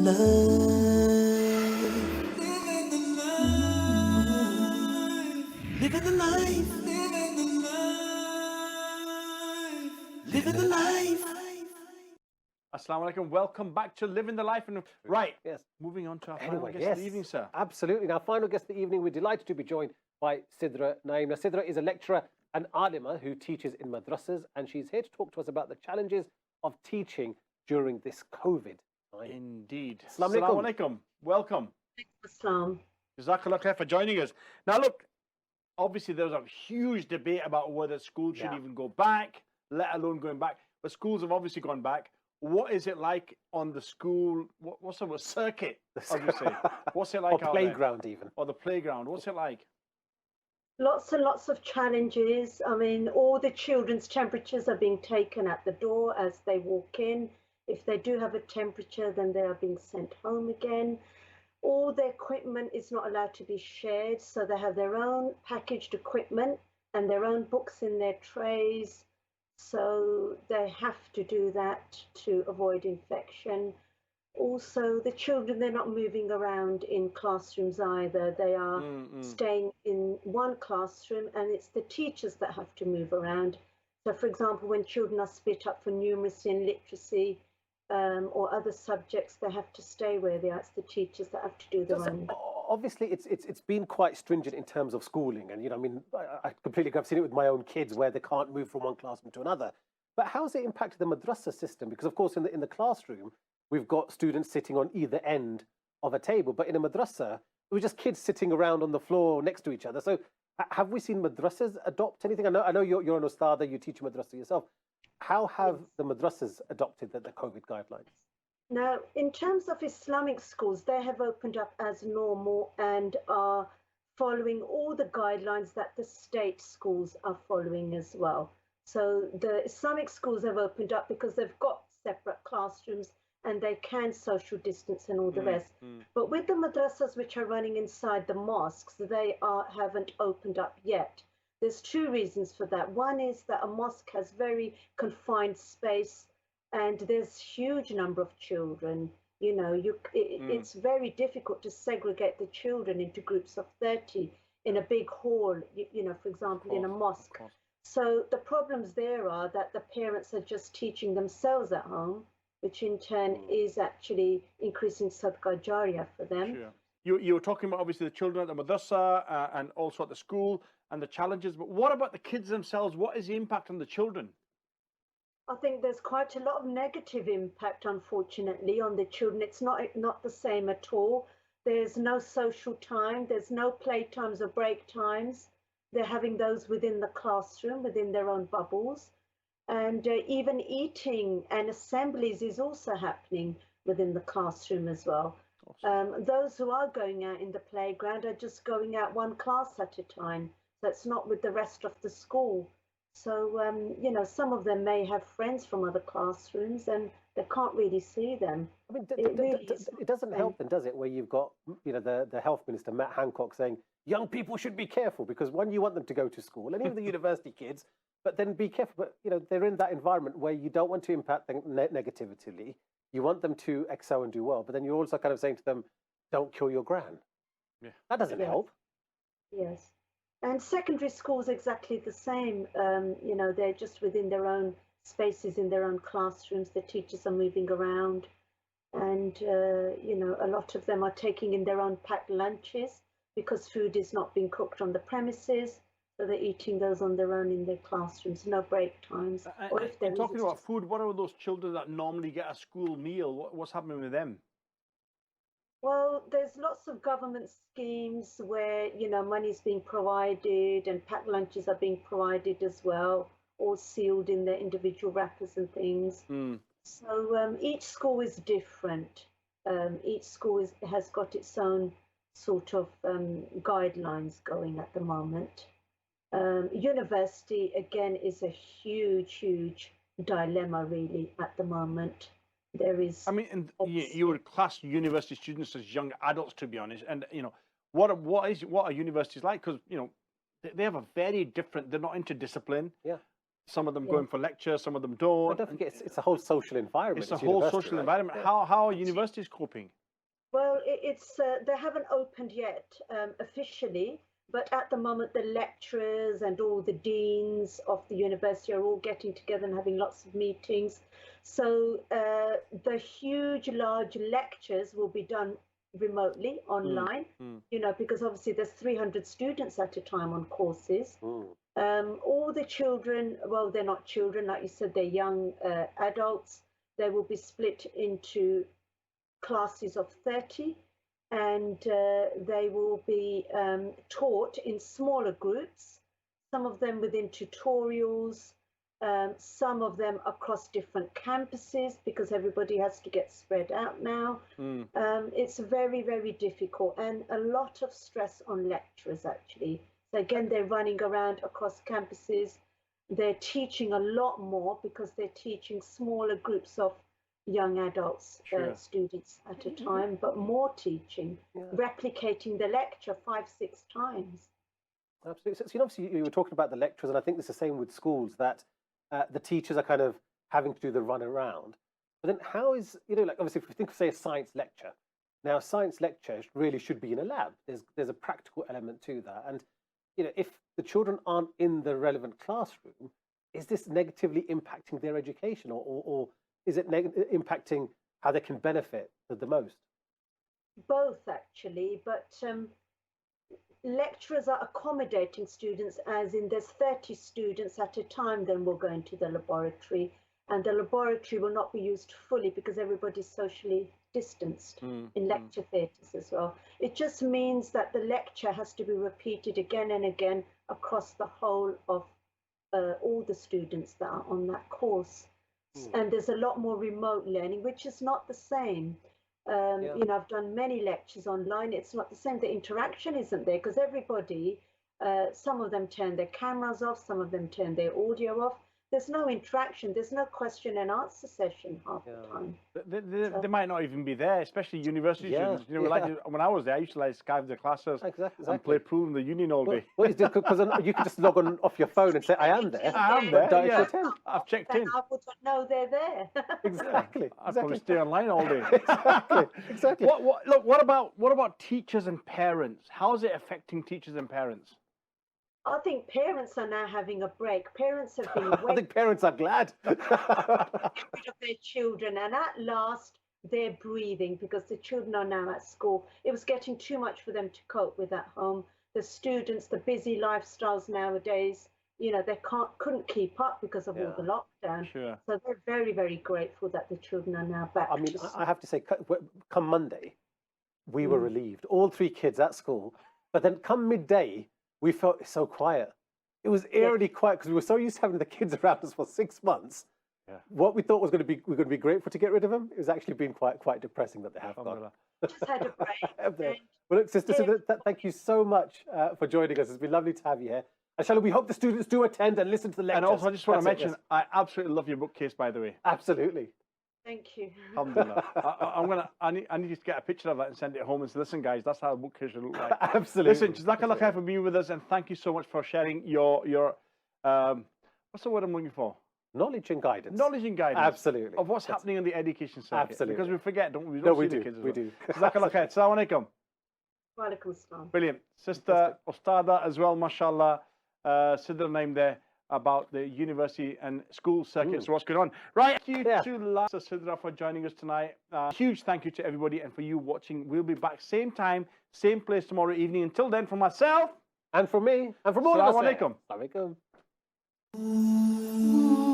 Living the life. Living the life. Living the life. Living the life. Assalamu alaikum. Welcome back to Living the Life. And right, Yes. moving on to our final Anyway, guest yes, of the evening, sir. absolutely. Now, final guest of the evening, we're delighted to be joined by Sidra Naeem. Now, Sidra is a lecturer and alima who teaches in madrassas, and she's here to talk to us about the challenges of teaching during this COVID time. Indeed. Assalamu Assalamu alaikum. Welcome. Islam. Jazakallah khair for joining us. Now, look, obviously there was a huge debate about whether schools should Yeah. even go back, let alone going back. But schools have obviously gone back. What is it like on the school? What's the word? Circuit? Obviously. What's it like Or out there? playground, even. Or the playground? What's it like? Lots and lots of challenges. I mean, all the children's temperatures are being taken at the door as they walk in. If they do have a temperature, then they are being sent home again. All the equipment is not allowed to be shared, so they have their own packaged equipment and their own books in their trays. So they have to do that to avoid infection. Also, the children, they're not moving around in classrooms either. They are staying in one classroom, and it's the teachers that have to move around. So, for example, when children are split up for numeracy and literacy or other subjects, they have to stay where they are. It's the teachers that have to do their own. Obviously, it's been quite stringent in terms of schooling, and I mean, I completely agree. I've seen it with my own kids where they can't move from one classroom to another. But how's it impacted the madrasa system? Because of course, in the classroom, we've got students sitting on either end of a table, but in a madrasa, it was just kids sitting around on the floor next to each other. So, have we seen madrasas adopt anything? I know you're an ustada, you teach madrasa yourself. How have the madrasas adopted the COVID guidelines? Now, in terms of Islamic schools, they have opened up as normal and are following all the guidelines that the state schools are following as well. So the Islamic schools have opened up because they've got separate classrooms and they can social distance and all the rest. But with the madrasas which are running inside the mosques, they haven't opened up yet. There's two reasons for that. One is that a mosque has very confined space and there's huge number of children. It's very difficult to segregate the children into groups of 30 in a big hall, for example, in a mosque. So the problems there are that the parents are just teaching themselves at home, which in turn is actually increasing sadaqah jariyah for them. Sure. You were talking about obviously the children at the madrasa and also at the school and the challenges, but what about the kids themselves? What is the impact on the children? I think there's quite a lot of negative impact, unfortunately, on the children. It's not the same at all. There's no social time. There's no play times or break times. They're having those within the classroom, within their own bubbles. And even eating and assemblies is also happening within the classroom as well. Those who are going out in the playground are just going out one class at a time. That's not with the rest of the school. So, some of them may have friends from other classrooms and they can't really see them. I mean, it doesn't help then, does it, where you've got, the health minister, Matt Hancock, saying young people should be careful because one, you want them to go to school, and even the university kids, but then be careful. But, they're in that environment where you don't want to impact them negatively. You want them to excel and do well, but then you're also kind of saying to them, don't kill your gran. Yeah. That doesn't help. Yes. And secondary schools exactly the same. They're just within their own spaces, in their own classrooms. The teachers are moving around. And, a lot of them are taking in their own packed lunches because food is not being cooked on the premises. So they're eating those on their own in their classrooms, no break times. Or if they're talking about food, what are those children that normally get a school meal? What's happening with them? Well, there's lots of government schemes where, money is being provided and packed lunches are being provided as well, all sealed in their individual wrappers and things. So each school is different. Each school has got its own sort of guidelines going at the moment. University, again, is a huge dilemma really at the moment. There is. I mean, and you would class university students as young adults, to be honest. And what are universities like? Because they have a very different. They're not interdiscipline. Yeah. Some of them Yeah. going for lectures, some of them But don't. don't forget, it's a whole social environment. It's a it's whole university, social right? environment. Yeah. How are universities coping? Well, it's they haven't opened yet officially, but at the moment the lecturers and all the deans of the university are all getting together and having lots of meetings. So the huge, large lectures will be done remotely online. mm. You know, because obviously there's 300 students at a time on courses. Mm. All the children, well, they're not children, like you said, they're young adults. They will be split into classes of 30, and they will be taught in smaller groups, some of them within tutorials, some of them across different campuses because everybody has to get spread out now. It's very, very difficult and a lot of stress on lecturers actually. So again, they're running around across campuses. They're teaching a lot more because they're teaching smaller groups of young adults, Sure. students at a time, but more teaching, replicating the lecture 5-6 times. Absolutely. So, obviously, you were talking about the lecturers, and I think it's the same with schools, that the teachers are kind of having to do the run around. But then how is, like obviously if you think of, say, a science lecture, now a science lecture really should be in a lab. There's a practical element to that. And, if the children aren't in the relevant classroom, is this negatively impacting their education or is it impacting how they can benefit the most? Both actually, but lecturers are accommodating students, as in there's 30 students at a time, then we'll go into the laboratory, and the laboratory will not be used fully because everybody's socially distanced in lecture theatres as well. It just means that the lecture has to be repeated again and again across the whole of all the students that are on that course. And there's a lot more remote learning, which is not the same. I've done many lectures online. It's not the same. The interaction isn't there because everybody, some of them turn their cameras off, some of them turn their audio off. There's no interaction. There's no question and answer session half the time. They might not even be there, especially university students. Like when I was there, I used to Skype the classes and play pool in the union all day. Well, it's because you can just log on off your phone and say, I am there. I am there, yeah. I've checked in. I wouldn't know they're there. Exactly. I'd probably stay online all day. Exactly. What about teachers and parents? How is it affecting teachers and parents? I think parents are now having a break. Parents have been I think parents are glad. rid of their children, and at last they're breathing because the children are now at school. It was getting too much for them to cope with at home. The students, the busy lifestyles nowadays, they couldn't keep up because of all the lockdown. Sure. So they're very, very grateful that the children are now back. I mean, I have to say, come Monday, we were relieved. All 3 kids at school. But then come midday, we felt so quiet. It was eerily quiet because we were so used to having the kids around us for 6 months. Yeah. What we thought was we're going to be grateful to get rid of them. It was actually been quite depressing that they have gone. Just had a break. Well, look, Sister Sidra, thank you so much for joining us. It's been lovely to have you here. And Shalom, we hope the students do attend and listen to the lectures. And also, I just want to mention, I absolutely love your bookcase, by the way. Absolutely. Thank you. Alhamdulillah. I need you to get a picture of that and send it home and say, listen, guys, that's how the bookcase should look like. Absolutely. Listen, Jazakallah khair for being with us, and thank you so much for sharing your what's the word I'm looking for? Knowledge and guidance. Knowledge and guidance. Absolutely. Of what's happening in the education circuit. Absolutely. Because we forget, don't we? We No, don't we see do. the kids as We well. do. Jazakallah khair. Assalamu alaikum. Wa alaikum assalam. Brilliant. Sister Ustada as well, mashallah. Sidra Naeem there about the university and school circuits, what's going on. Right, thank you to Sidra for joining us tonight. Huge thank you to everybody and for you watching. We'll be back same time, same place tomorrow evening. Until then, from myself. And from me. And from all of us. Assalamu alaikum. Assalamu alaikum.